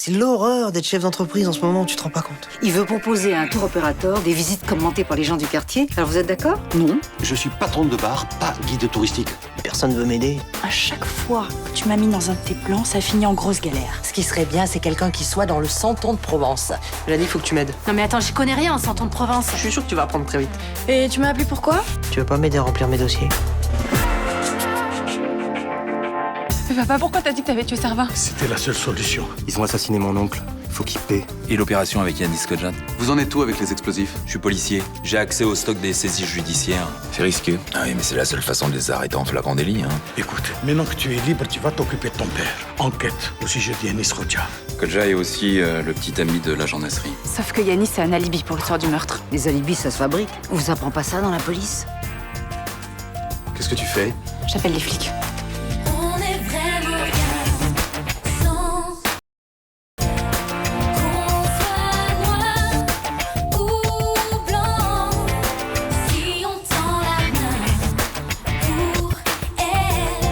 C'est l'horreur d'être chef d'entreprise en ce moment, tu te rends pas compte. Il veut proposer à un tour opérateur des visites commentées par les gens du quartier. Alors vous êtes d'accord? Non. Je suis patron de bar, pas guide touristique. Personne veut m'aider. À chaque fois que tu m'as mis dans un de tes plans, ça finit en grosse galère. Ce qui serait bien, c'est quelqu'un qui soit dans le Santon de Provence. Mélanie, faut que tu m'aides. Non mais attends, j'y connais rien en Santon de Provence. Je suis sûr que tu vas apprendre très vite. Et tu m'as appelé pourquoi? Tu veux pas m'aider à remplir mes dossiers? Mais papa, pourquoi t'as dit que t'avais tué Serva? C'était la seule solution. Ils ont assassiné mon oncle. Faut qu'il paie. Et l'opération avec Yanis Kodjan? Vous en êtes où avec les explosifs? Je suis policier. J'ai accès au stock des saisies judiciaires. C'est risqué. Ah oui, mais c'est la seule façon de les arrêter en flagrant délit, hein. Écoute, maintenant que tu es libre, tu vas t'occuper de ton père. Enquête au sujet d'Yanis Kodjan. Kodja est aussi le petit ami de l'agent Nasri. Sauf que Yanis a un alibi pour le soir du meurtre. Les alibis, ça se fabrique. On vous apprend pas ça dans la police? Qu'est-ce que tu fais? J'appelle les flics. On est vraiment bien sans qu'on soit noir ou blanc. Si on tend la main pour elle,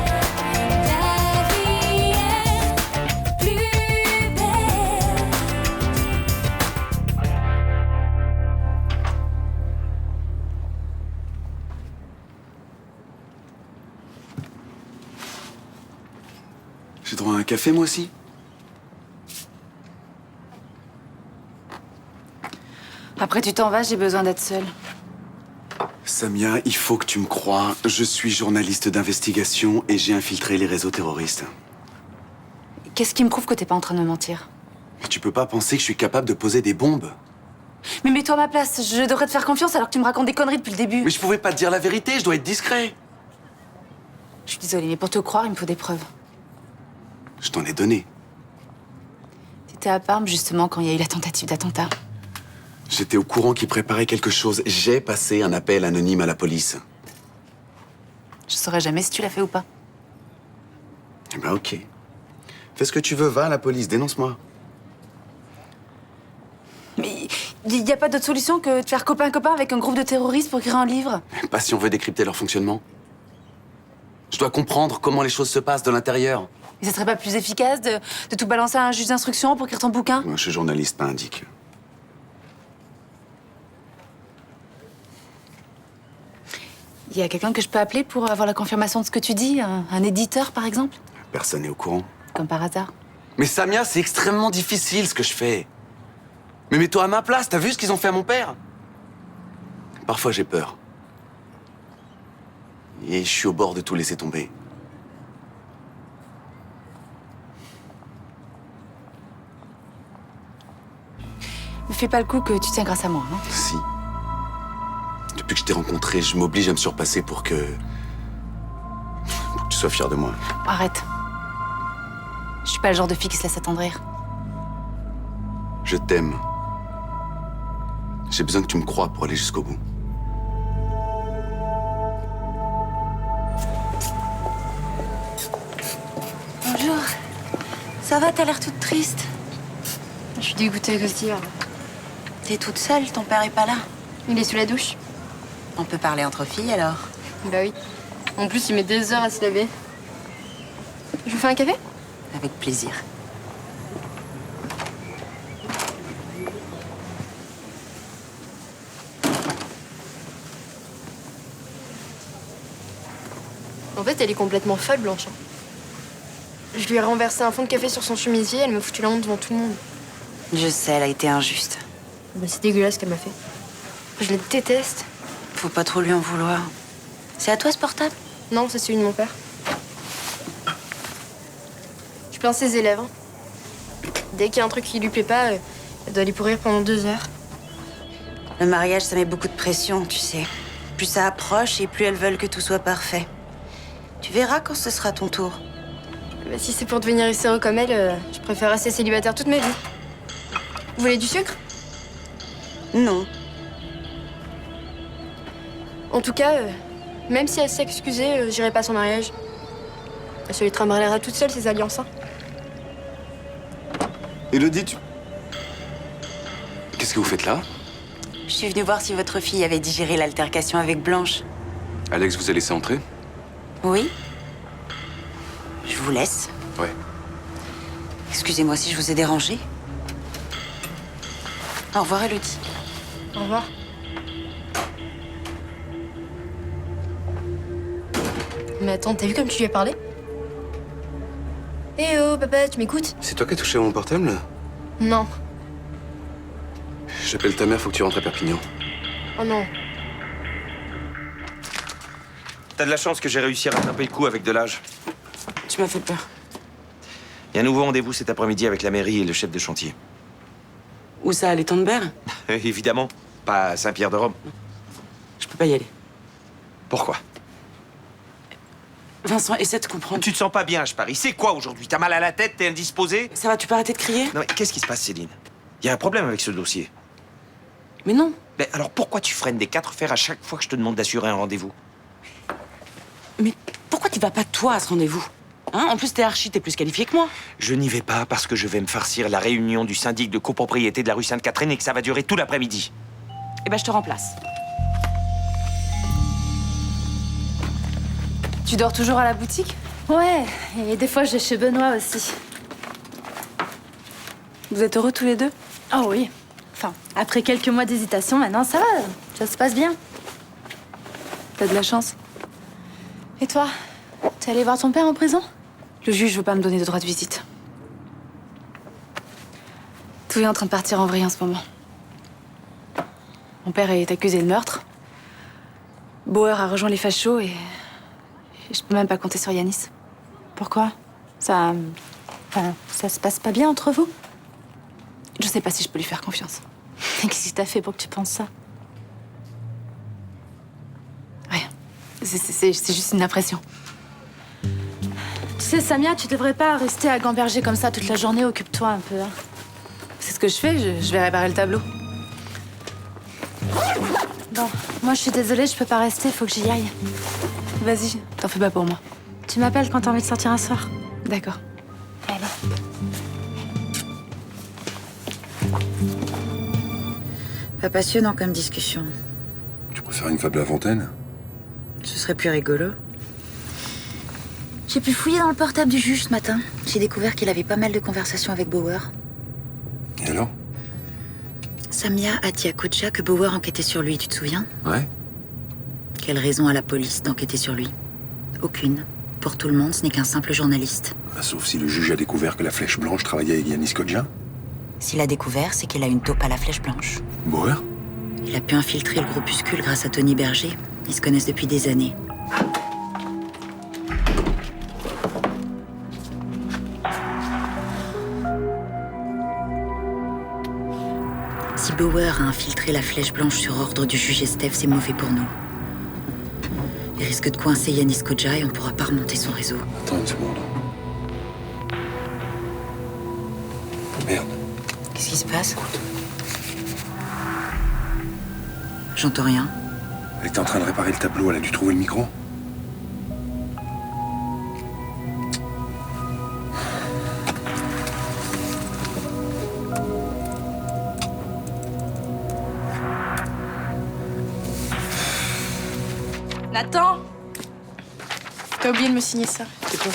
la vie est plus belle. J'ai droit à un café, moi aussi? Après tu t'en vas, j'ai besoin d'être seule. Samia, il faut que tu me crois. Je suis journaliste d'investigation et j'ai infiltré les réseaux terroristes. Qu'est-ce qui me prouve que t'es pas en train de me mentir? Mais tu peux pas penser que je suis capable de poser des bombes. Mais mets-toi à ma place, je devrais te faire confiance alors que tu me racontes des conneries depuis le début. Mais je pouvais pas te dire la vérité, je dois être discret. Je suis désolée, mais pour te croire, il me faut des preuves. Je t'en ai donné. T'étais à Parme justement quand il y a eu la tentative d'attentat. J'étais au courant qu'ils préparaient quelque chose. J'ai passé un appel anonyme à la police. Je saurais jamais si tu l'as fait ou pas. Eh ben ok. Fais ce que tu veux, va à la police, dénonce-moi. Mais il n'y a pas d'autre solution que de faire copain-copain avec un groupe de terroristes pour écrire un livre? Pas si on veut décrypter leur fonctionnement. Je dois comprendre comment les choses se passent de l'intérieur. Mais ça serait pas plus efficace de tout balancer à un juge d'instruction pour écrire ton bouquin? Moi, je suis journaliste, pas indique. Il y a quelqu'un que je peux appeler pour avoir la confirmation de ce que tu dis? Un éditeur, par exemple? Personne n'est au courant. Comme par hasard. Mais Samia, c'est extrêmement difficile ce que je fais. Mais mets-toi à ma place, t'as vu ce qu'ils ont fait à mon père? Parfois j'ai peur. Et je suis au bord de tout laisser tomber. Me fais pas le coup que tu tiens grâce à moi, hein? Si. Depuis que je t'ai rencontré, je m'oblige à me surpasser pour que tu sois fier de moi. Arrête. Je suis pas le genre de fille qui se laisse attendrir. Je t'aime. J'ai besoin que tu me crois pour aller jusqu'au bout. Bonjour. Ça va, t'as l'air toute triste. Je suis dégoûtée à cause d'hier. T'es toute seule, ton père est pas là. Il est sous la douche. On peut parler entre filles alors. Bah oui. En plus, il met des heures à se laver. Je vous fais un café? Avec plaisir. En fait, elle est complètement folle, Blanche. Je lui ai renversé un fond de café sur son chemisier, elle me foutu la honte devant tout le monde. Je sais, elle a été injuste. Bah, c'est dégueulasse ce qu'elle m'a fait. Je la déteste. Faut pas trop lui en vouloir. C'est à toi ce portable? Non, c'est celui de mon père. Je plains ses élèves. Hein. Dès qu'il y a un truc qui lui plaît pas, elle doit aller pourrir pendant 2 heures. Le mariage, ça met beaucoup de pression, tu sais. Plus ça approche et plus elles veulent que tout soit parfait. Tu verras quand ce sera ton tour. Bah, si c'est pour devenir hystérique comme elle, je préfère rester célibataire toute ma vie. Vous voulez du sucre? Non. En tout cas, même si elle s'est excusée, j'irai pas à son mariage. Elle se les trimbalera toute seule, ses alliances. Hein. Élodie, Qu'est-ce que vous faites là? Je suis venue voir si votre fille avait digéré l'altercation avec Blanche. Alex vous a laissé entrer? Oui. Je vous laisse. Ouais. Excusez-moi si je vous ai dérangé. Au revoir, Elodie. Au revoir. Mais attends, t'as vu comme tu lui as parlé? Eh oh, papa, tu m'écoutes? C'est toi qui as touché à mon portable, là? Non. J'appelle ta mère, faut que tu rentres à Perpignan. Oh non. T'as de la chance que j'ai réussi à rattraper le coup avec de l'âge. Tu m'as fait peur. Il y a un nouveau rendez-vous cet après-midi avec la mairie et le chef de chantier. Où ça, à l'étang de Berre? Évidemment, pas à Saint-Pierre-de-Rome. Je peux pas y aller. Pourquoi? Vincent, essaie de comprendre. Tu te sens pas bien, je parie. C'est quoi aujourd'hui? T'as mal à la tête? T'es indisposé? Ça va, tu peux arrêter de crier? Non mais qu'est-ce qui se passe, Céline? Il y a un problème avec ce dossier. Mais non. Mais alors pourquoi tu freines des 4 fers à chaque fois que je te demande d'assurer un rendez-vous? Mais pourquoi tu vas pas toi à ce rendez-vous? Hein? En plus, t'es plus qualifié que moi. Je n'y vais pas parce que je vais me farcir la réunion du syndic de copropriété de la rue Sainte-Catherine et que ça va durer tout l'après-midi. Eh ben, je te remplace. Tu dors toujours à la boutique? Ouais, et des fois je vais chez Benoît aussi. Vous êtes heureux tous les deux? Oh oui. Enfin, après quelques mois d'hésitation, maintenant ça va. Ça se passe bien. T'as de la chance. Et toi? T'es allé voir ton père en prison? Le juge veut pas me donner de droit de visite. Tout est en train de partir en vrille en ce moment. Mon père est accusé de meurtre. Bauer a rejoint les fachos et je peux même pas compter sur Yanis. Pourquoi? Ça se passe pas bien entre vous? Je sais pas si je peux lui faire confiance. Qu'est-ce que t'as fait pour que tu penses ça? Rien. C'est juste une impression. Tu sais, Samia, tu devrais pas rester à gamberger comme ça toute la journée. Occupe-toi un peu. Hein. C'est ce que je fais, je vais réparer le tableau. Bon, moi je suis désolée, je peux pas rester, faut que j'y aille. Vas-y, t'en fais pas pour moi. Tu m'appelles quand t'as envie de sortir un soir. D'accord. Allez. Pas passionnant comme discussion. Tu préfères une fable à La Fontaine? Ce serait plus rigolo. J'ai pu fouiller dans le portable du juge ce matin. J'ai découvert qu'il avait pas mal de conversations avec Bauer. Et alors? Samia a dit à Kodja que Bauer enquêtait sur lui, tu te souviens? Ouais. Quelle raison a la police d'enquêter sur lui? Aucune. Pour tout le monde, ce n'est qu'un simple journaliste. Bah, sauf si le juge a découvert que la Flèche Blanche travaillait avec Yanis Kodja. S'il a découvert, c'est qu'il a une taupe à la Flèche Blanche. Bauer? Il a pu infiltrer le groupuscule grâce à Tony Berger. Ils se connaissent depuis des années. Si Bauer a infiltré la Flèche Blanche sur ordre du juge Estève, c'est mauvais pour nous. Il risque de coincer Yanis Kodja et on pourra pas remonter son réseau. Attends une seconde. Merde. Qu'est-ce qui se passe? J'entends rien. Elle était en train de réparer le tableau, elle a dû trouver le micro. Nathan! T'as oublié de me signer ça. C'est quoi?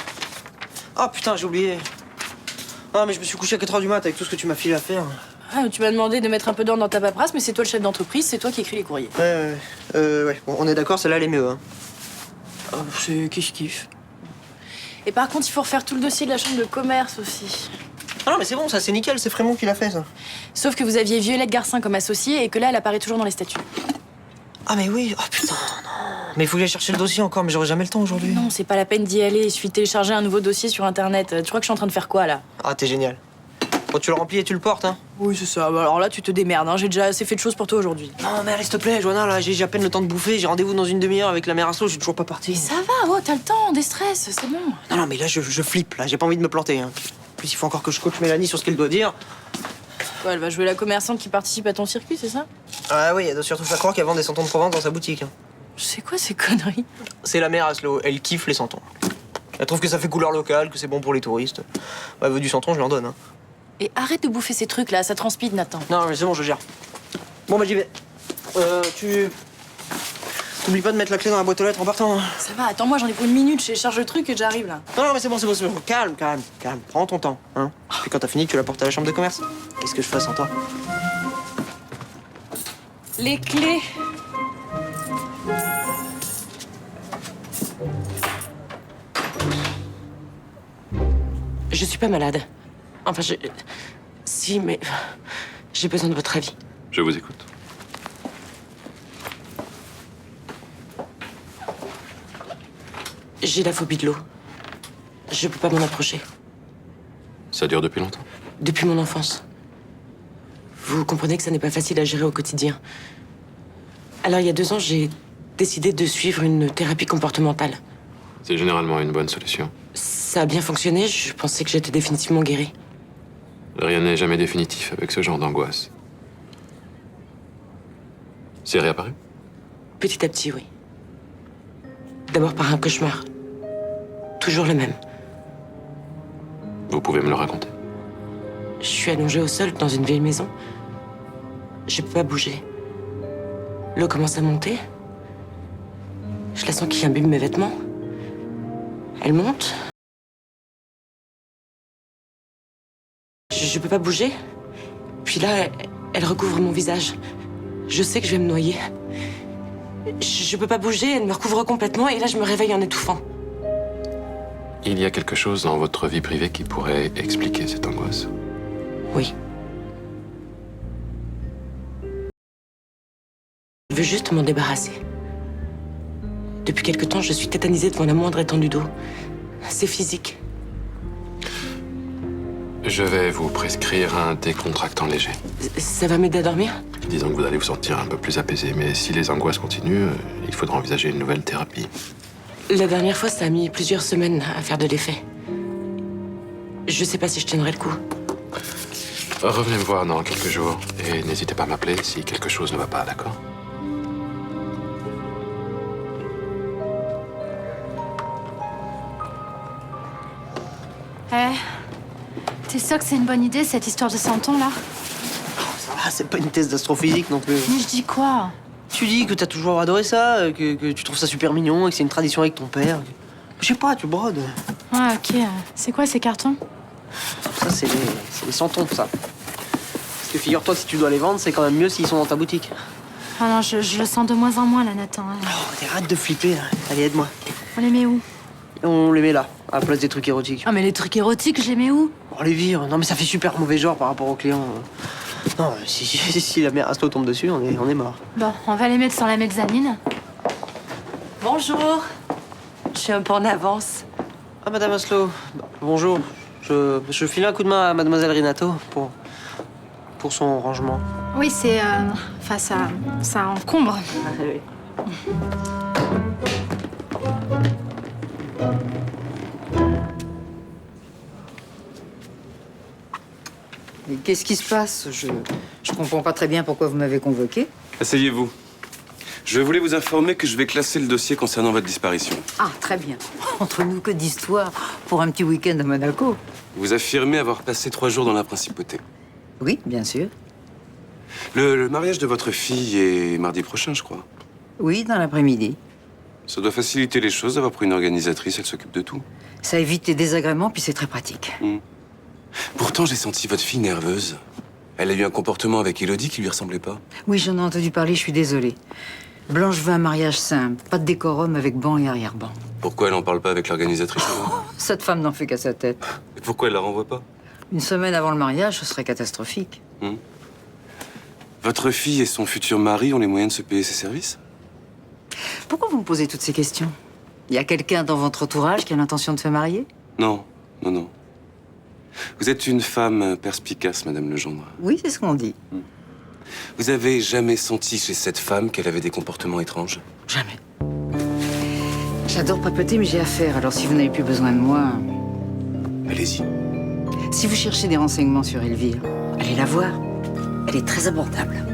Ah putain, j'ai oublié. Ah, mais je me suis couché à 4h du mat avec tout ce que tu m'as filé à faire. Ah, tu m'as demandé de mettre un peu d'ordre dans ta paperasse, mais c'est toi le chef d'entreprise, c'est toi qui écris les courriers. Ouais. Bon, on est d'accord, celle-là, elle est mieux, hein. C'est kiff-kiff. Et par contre, il faut refaire tout le dossier de la chambre de commerce aussi. Ah non, mais c'est bon, ça, c'est nickel, c'est Frémont qui l'a fait, ça. Sauf que vous aviez Violette Garcin comme associée et que là, elle apparaît toujours dans les statuts. Ah, mais oui, oh putain, non. Mais il faut que j'aille chercher le dossier encore, mais j'aurai jamais le temps aujourd'hui. Non, c'est pas la peine d'y aller, il suffit de télécharger un nouveau dossier sur Internet. Tu crois que je suis en train de faire quoi, là? Ah, t'es génial. Bon, tu le remplis et tu le portes, hein? Oui, c'est ça. Bah, alors là, tu te démerdes, hein. J'ai déjà assez fait de choses pour toi aujourd'hui. Non, mais allez, s'il te plaît, Joanna, là, j'ai à peine le temps de bouffer, j'ai rendez-vous dans une demi-heure avec la mère Aslo, je suis toujours pas parti. Mais ça va, oh, t'as le temps, déstresse, c'est bon. Non, mais là, je flippe, là, j'ai pas envie de me planter, hein. En plus, il faut encore que je coach Mélanie sur ce qu'elle doit dire. Quoi, elle va jouer la commerçante qui participe à ton circuit, c'est ça? Ah oui, elle doit surtout faire croire qu'elle vend des santons de Provence dans sa boutique. Hein. C'est quoi ces conneries? C'est la mère Aslo, elle kiffe les santons. Elle trouve que ça fait couleur locale, que c'est bon pour les touristes. Bah, elle veut du santon, je lui en donne, hein. Et arrête de bouffer ces trucs là, ça transpire, Nathan. Non, mais c'est bon, je gère. Bon, bah, j'y vais. T'oublies pas de mettre la clé dans la boîte aux lettres en partant. Hein. Ça va, attends-moi, j'en ai pour une minute, je charge le truc et j'arrive là. Non, mais c'est bon. Calme. Prends ton temps, hein. Puis quand t'as fini, tu la portes à la chambre de commerce. Qu'est-ce que je fais sans toi? Les clés. Je suis pas malade. Enfin, Si, mais... J'ai besoin de votre avis. Je vous écoute. J'ai la phobie de l'eau. Je peux pas m'en approcher. Ça dure depuis longtemps? Depuis mon enfance. Vous comprenez que ça n'est pas facile à gérer au quotidien. Alors, il y a 2 ans, j'ai décidé de suivre une thérapie comportementale. C'est généralement une bonne solution. Ça a bien fonctionné, je pensais que j'étais définitivement guérie. Rien n'est jamais définitif avec ce genre d'angoisse. C'est réapparu? Petit à petit, oui. D'abord par un cauchemar. Toujours le même. Vous pouvez me le raconter? Je suis allongée au sol dans une vieille maison. Je peux pas bouger. L'eau commence à monter. Je la sens qui imbibe mes vêtements. Elle monte. Je peux pas bouger. Puis là, elle recouvre mon visage. Je sais que je vais me noyer. Je peux pas bouger, elle me recouvre complètement et là, je me réveille en étouffant. Il y a quelque chose dans votre vie privée qui pourrait expliquer cette angoisse. Oui. Je veux juste m'en débarrasser. Depuis quelque temps, je suis tétanisée devant la moindre étendue d'eau. C'est physique. Je vais vous prescrire un décontractant léger. Ça va m'aider à dormir? Disons que vous allez vous sentir un peu plus apaisé, mais si les angoisses continuent, il faudra envisager une nouvelle thérapie. La dernière fois, ça a mis plusieurs semaines à faire de l'effet. Je sais pas si je tiendrai le coup. Revenez me voir dans quelques jours et n'hésitez pas à m'appeler si quelque chose ne va pas, d'accord? T'es sûr que c'est une bonne idée, cette histoire de santon, là? Ça va, c'est pas une thèse d'astrophysique non plus. Mais je dis quoi? Tu dis que t'as toujours adoré ça, que tu trouves ça super mignon et que c'est une tradition avec ton père. Je sais pas, tu brodes. Ouais, ok. C'est quoi ces cartons? Ça, c'est les santons, ça. Parce que figure-toi que si tu dois les vendre, c'est quand même mieux s'ils sont dans ta boutique. Ah non, je le sens de moins en moins, là, Nathan. Hein. Oh, arrête de flipper, là. Allez, aide-moi. On les met où? On les met là, à la place des trucs érotiques. Ah, mais les trucs érotiques, je les mets où? On les vire. Non, mais ça fait super mauvais genre par rapport aux clients. Non, si la mère Asto tombe dessus, on est mort. Bon, on va les mettre sans la mezzanine. Bonjour. Je suis un peu en avance. Ah, Madame Aslo, bonjour. Je file un coup de main à Mademoiselle Renato pour son rangement. Oui, c'est... Enfin, ça encombre. Mais qu'est-ce qui se passe? Je comprends pas très bien pourquoi vous m'avez convoqué. Asseyez-vous. Je voulais vous informer que je vais classer le dossier concernant votre disparition. Ah, très bien. Entre nous, que d'histoire pour un petit week-end à Monaco. Vous affirmez avoir passé 3 jours dans la principauté. Oui, bien sûr. Le mariage de votre fille est mardi prochain, je crois. Oui, dans l'après-midi. Ça doit faciliter les choses d'avoir pris une organisatrice, elle s'occupe de tout. Ça évite les désagréments, puis c'est très pratique. Pourtant, j'ai senti votre fille nerveuse. Elle a eu un comportement avec Élodie qui lui ressemblait pas. Oui, j'en ai entendu parler, je suis désolée. Blanche veut un mariage simple, pas de décorum avec banc et arrière-banc. Pourquoi elle en parle pas avec l'organisatrice alors? Cette femme n'en fait qu'à sa tête. Et pourquoi elle la renvoie pas? Une semaine avant le mariage, ce serait catastrophique. Votre fille et son futur mari ont les moyens de se payer ses services? Pourquoi vous me posez toutes ces questions? Il y a quelqu'un dans votre entourage qui a l'intention de se marier? Non, non, non. Vous êtes une femme perspicace, Madame Legendre. Oui, c'est ce qu'on dit. Vous avez jamais senti chez cette femme qu'elle avait des comportements étranges? Jamais. J'adore papoter, mais j'ai affaire, alors si vous n'avez plus besoin de moi... Allez-y. Si vous cherchez des renseignements sur Elvire, allez la voir. Elle est très abordable.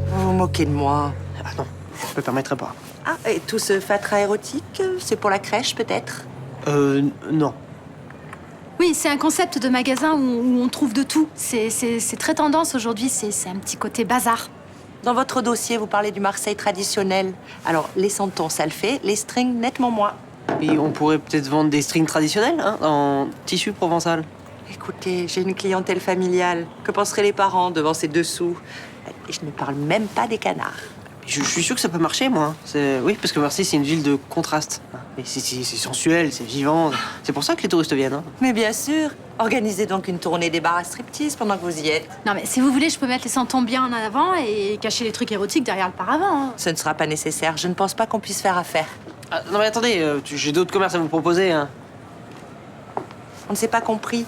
Vous vous moquez de moi. Ah non, je me permettrai pas. Ah, et tout ce fatras érotique, c'est pour la crèche, peut-être? Non. Oui, Oui, c'est un concept de magasin où on trouve de tout. C'est très tendance aujourd'hui, c'est un petit côté bazar. Dans votre dossier, vous parlez du Marseille traditionnel. Alors, les santons, ça le fait, les strings, nettement moins. Et on pourrait peut-être vendre des strings traditionnels, hein, en tissu provençal. Écoutez, j'ai une clientèle familiale. Que penseraient les parents devant ces dessous? Et je ne parle même pas des canards. Je suis sûr que ça peut marcher, moi. Oui, parce que Marseille, c'est une ville de contraste. Et c'est sensuel, c'est vivant. C'est pour ça que les touristes viennent. Hein. Mais bien sûr. Organisez donc une tournée des bars à striptease pendant que vous y êtes. Non, mais si vous voulez, je peux mettre les santons bien en avant et cacher les trucs érotiques derrière le paravent. Hein. Ce ne sera pas nécessaire. Je ne pense pas qu'on puisse faire affaire. Ah, non, mais attendez, j'ai d'autres commerces à vous proposer. Hein. On ne s'est pas compris.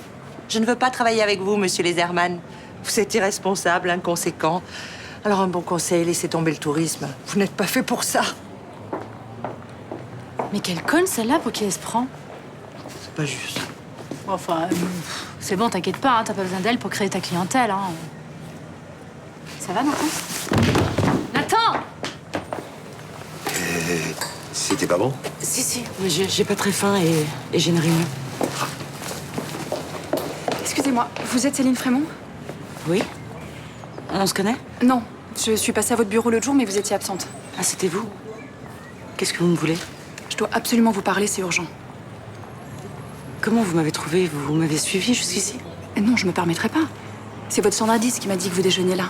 Je ne veux pas travailler avec vous, monsieur Leserman. Vous êtes irresponsable, inconséquent. Alors un bon conseil, laissez tomber le tourisme. Vous n'êtes pas fait pour ça. Mais quelle conne celle-là pour qui elle se prend? C'est pas juste. Enfin, c'est bon, t'inquiète pas, hein, t'as pas besoin d'elle pour créer ta clientèle. Hein. Ça va, Nathan? Nathan! C'était pas bon? Si, mais j'ai pas très faim et j'ai une réunion. Excusez-moi, vous êtes Céline Frémont? Oui? On se connaît? Non, je suis passée à votre bureau l'autre jour, mais vous étiez absente. Ah, c'était vous? Qu'est-ce que vous me voulez? Je dois absolument vous parler, c'est urgent. Comment vous m'avez trouvé? Vous m'avez suivi jusqu'ici? Non, je me permettrai pas. C'est votre standardiste qui m'a dit que vous déjeuniez là.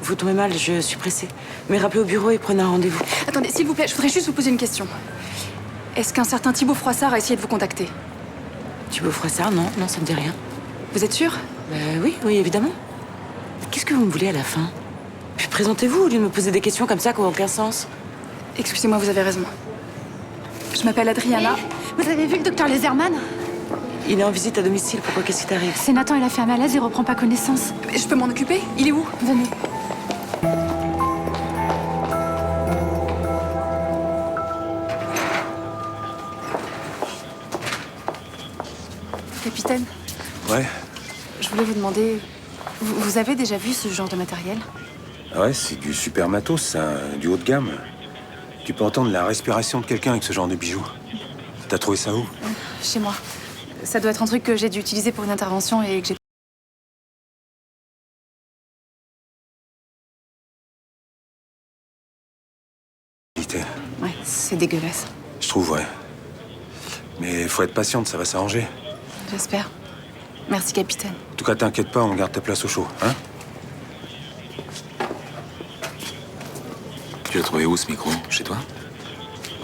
Vous tombez mal, je suis pressée. Mais rappelez au bureau et prenez un rendez-vous. Attendez, s'il vous plaît, je voudrais juste vous poser une question. Est-ce qu'un certain Thibaut Froissart a essayé de vous contacter? Thibaut Froissart? Non, ça me dit rien. Vous êtes sûr? Oui, évidemment. Qu'est-ce que vous me voulez à la fin? Puis présentez-vous au lieu de me poser des questions comme ça qui n'ont aucun sens. Excusez-moi, vous avez raison. Je m'appelle Adriana. Vous avez vu le docteur Leserman? Il est en visite à domicile, pourquoi? Qu'est-ce qui t'arrive? C'est Nathan, il a fait un malaise, il reprend pas connaissance. Je peux m'en occuper? Il est où? Venez. Capitaine, Ouais. je voulais vous demander, vous avez déjà vu ce genre de matériel? Ouais, c'est du super matos, ça, du haut de gamme. Tu peux entendre la respiration de quelqu'un avec ce genre de bijoux. T'as trouvé ça où? Chez moi. Ça doit être un truc que j'ai dû utiliser pour une intervention et que j'ai... Ouais, c'est dégueulasse. Je trouve, ouais. Mais faut être patiente, ça va s'arranger. J'espère. Merci, capitaine. En tout cas, t'inquiète pas, on garde ta place au chaud, hein? Tu l'as trouvé où, ce micro? Chez toi?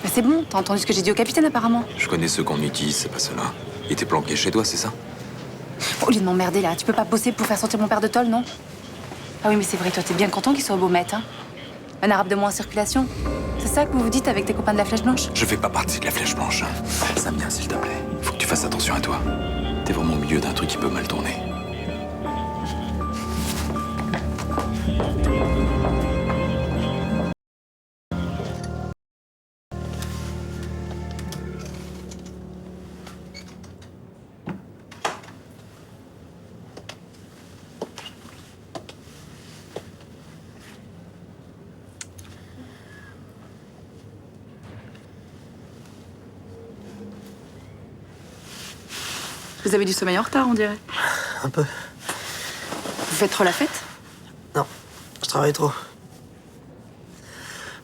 Bah, c'est bon, t'as entendu ce que j'ai dit au capitaine, apparemment. Je connais ceux qu'on utilise, c'est pas ceux-là. Il était planqué chez toi, c'est ça? Au lieu de m'emmerder, là, tu peux pas bosser pour faire sortir mon père de tôle, non? Ah oui, mais c'est vrai, toi, t'es bien content qu'il soit au Beaumet, hein? Un arabe de moins en circulation. C'est ça que vous vous dites avec tes copains de la Flèche Blanche? Je fais pas partie de la Flèche Blanche. Samia, s'il te plaît. Faut que tu fasses attention à toi. T'es vraiment au milieu d'un truc qui peut mal tourner. Vous avez du sommeil en retard, on dirait. Un peu. Vous faites trop la fête? Non, je travaille trop.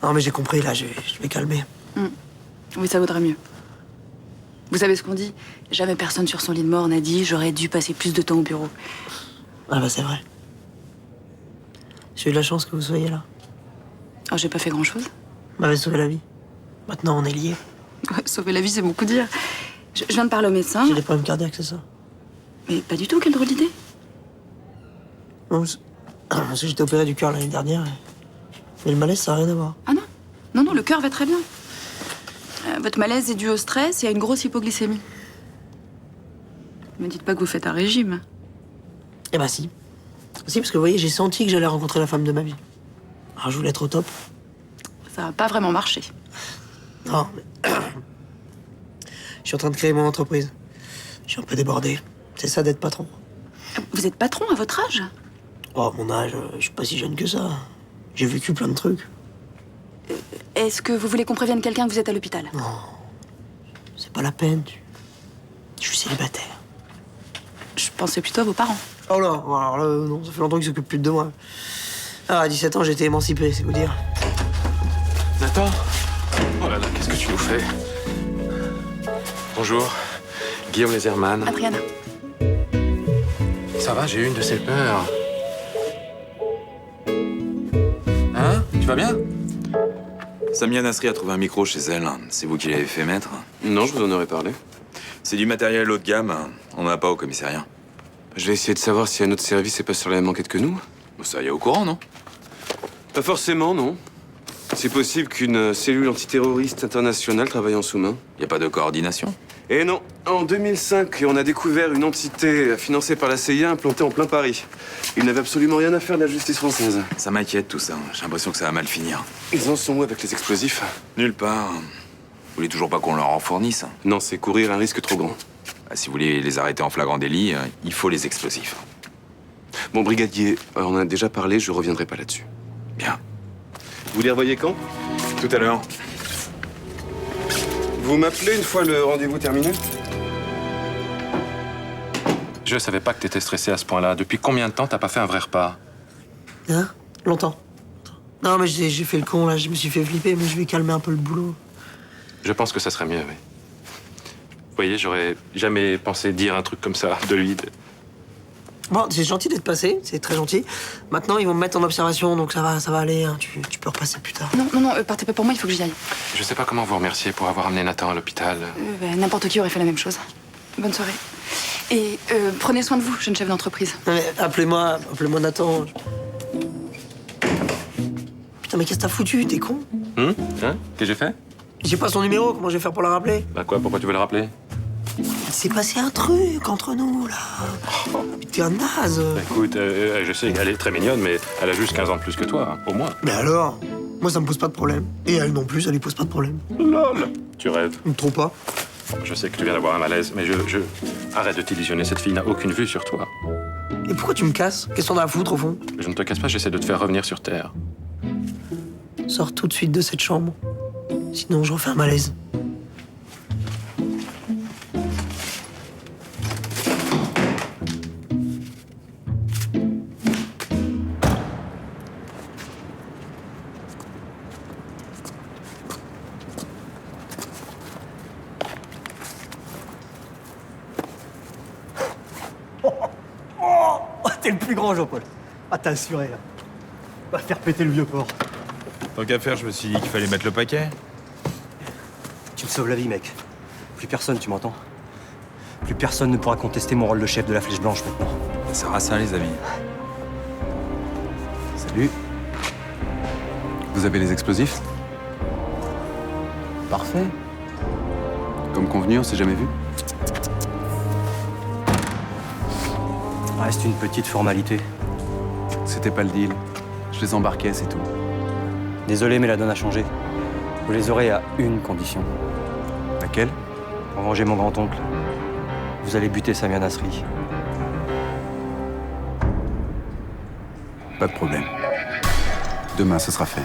Non, mais j'ai compris, là, je vais calmer. Oui, ça vaudrait mieux. Vous savez ce qu'on dit? Jamais personne sur son lit de mort n'a dit « j'aurais dû passer plus de temps au bureau ». Ah bah c'est vrai. J'ai eu de la chance que vous soyez là. Oh, j'ai pas fait grand-chose. M'avait sauvé la vie. Maintenant, on est liés. Ouais, sauver la vie, c'est beaucoup dire. Je viens de parler au médecin. J'ai des problèmes cardiaques, c'est ça? Mais pas du tout, quelle drôle d'idée. Non, parce que j'étais opéré du cœur l'année dernière. Mais le malaise, ça n'a rien à voir. Ah non. Non, le cœur va très bien. Votre malaise est dû au stress et à une grosse hypoglycémie. Ne me dites pas que vous faites un régime. Eh bah si. Si, parce que vous voyez, j'ai senti que j'allais rencontrer la femme de ma vie. Alors je voulais être au top. Ça va pas vraiment marcher. Non, mais... Je suis en train de créer mon entreprise. Je suis un peu débordé. C'est ça d'être patron. Vous êtes patron à votre âge? Oh, mon âge, je suis pas si jeune que ça. J'ai vécu plein de trucs. Est-ce que vous voulez qu'on prévienne quelqu'un que vous êtes à l'hôpital? Non, c'est pas la peine. Je suis célibataire. pensez plutôt à vos parents. Oh là, bon, alors là, non, ça fait longtemps qu'ils s'occupent plus de moi. Ah, à 17 ans, j'étais émancipé, c'est vous dire. Nathan. Oh là là, qu'est-ce que tu nous fais? Bonjour. Guillaume Leserman. Adriana. Ça va, j'ai eu une de ces peurs. Hein? Tu vas bien? Samia Nasri a trouvé un micro chez elle. C'est vous qui l'avez fait mettre? Non, je vous en aurais parlé. C'est du matériel haut de gamme. On n'en a pas au commissariat. Je vais essayer de savoir si un autre service est pas sur la même enquête que nous. Ça y est au courant, non? Pas forcément, non. C'est possible qu'une cellule antiterroriste internationale travaille en sous-main. Y a pas de coordination? Et non, en 2005, on a découvert une entité financée par la CIA implantée en plein Paris. Ils n'avaient absolument rien à faire de la justice française. Ça m'inquiète tout ça. J'ai l'impression que ça va mal finir. Ils en sont où avec les explosifs? Nulle part. Vous voulez toujours pas qu'on leur en fournisse? Non, c'est courir un risque trop grand. Si vous voulez les arrêter en flagrant délit, il faut les explosifs. Bon, brigadier, on en a déjà parlé, je reviendrai pas là-dessus. Bien. Vous les revoyez quand? Tout à l'heure. Vous m'appelez une fois le rendez-vous terminé? Je savais pas que t'étais stressé à ce point-là. Depuis combien de temps t'as pas fait un vrai repas? Hein? Longtemps. Non, mais j'ai fait le con, là. Je me suis fait flipper, mais je vais calmer un peu le boulot. Je pense que ça serait mieux, oui. Vous voyez, j'aurais jamais pensé dire un truc comme ça de lui. Bon, c'est gentil d'être passé, c'est très gentil. Maintenant, ils vont me mettre en observation, donc ça va aller. Hein. Tu peux repasser plus tard. Non, partez pas pour moi, il faut que j'y aille. Je sais pas comment vous remercier pour avoir amené Nathan à l'hôpital. N'importe qui aurait fait la même chose. Bonne soirée. Et prenez soin de vous, jeune chef d'entreprise. Non, mais appelez-moi Nathan. Putain, mais qu'est-ce que t'as foutu? T'es con? Hein? Qu'est-ce que j'ai fait? J'ai pas son numéro, comment je vais faire pour le rappeler? Bah quoi, pourquoi tu veux le rappeler? Il s'est passé un truc entre nous, là. T'es un naze. Bah, écoute, je sais qu'elle est très mignonne, mais elle a juste 15 ans de plus que toi, hein, au moins. Mais alors? Moi, ça me pose pas de problème. Et elle non plus, ça lui pose pas de problème. Lol. Tu rêves. Trop pas. Je sais que tu viens d'avoir un malaise, mais je... Arrête de t'illusionner, cette fille n'a aucune vue sur toi. Et pourquoi tu me casses? Qu'est-ce qu'on a à foutre, au fond? Je ne te casse pas, j'essaie de te faire revenir sur Terre. Sors tout de suite de cette chambre. Sinon, je refais un malaise. T'es le plus grand, Jean-Paul. Ah, t'as assuré, là. Va faire péter le vieux port. Tant qu'à faire, je me suis dit qu'il fallait mettre le paquet. Tu me sauves la vie, mec. Plus personne, tu m'entends? Plus personne ne pourra contester mon rôle de chef de la Flèche Blanche, maintenant. Ça sert à ça, les amis. Salut. Vous avez les explosifs? Parfait. Comme convenu, on s'est jamais vu? Reste une petite formalité. C'était pas le deal. Je les embarquais, c'est tout. Désolé, mais la donne a changé. Vous les aurez à une condition. Laquelle? Pour venger mon grand-oncle. Vous allez buter Samia Nasri. Pas de problème. Demain, ce sera fait.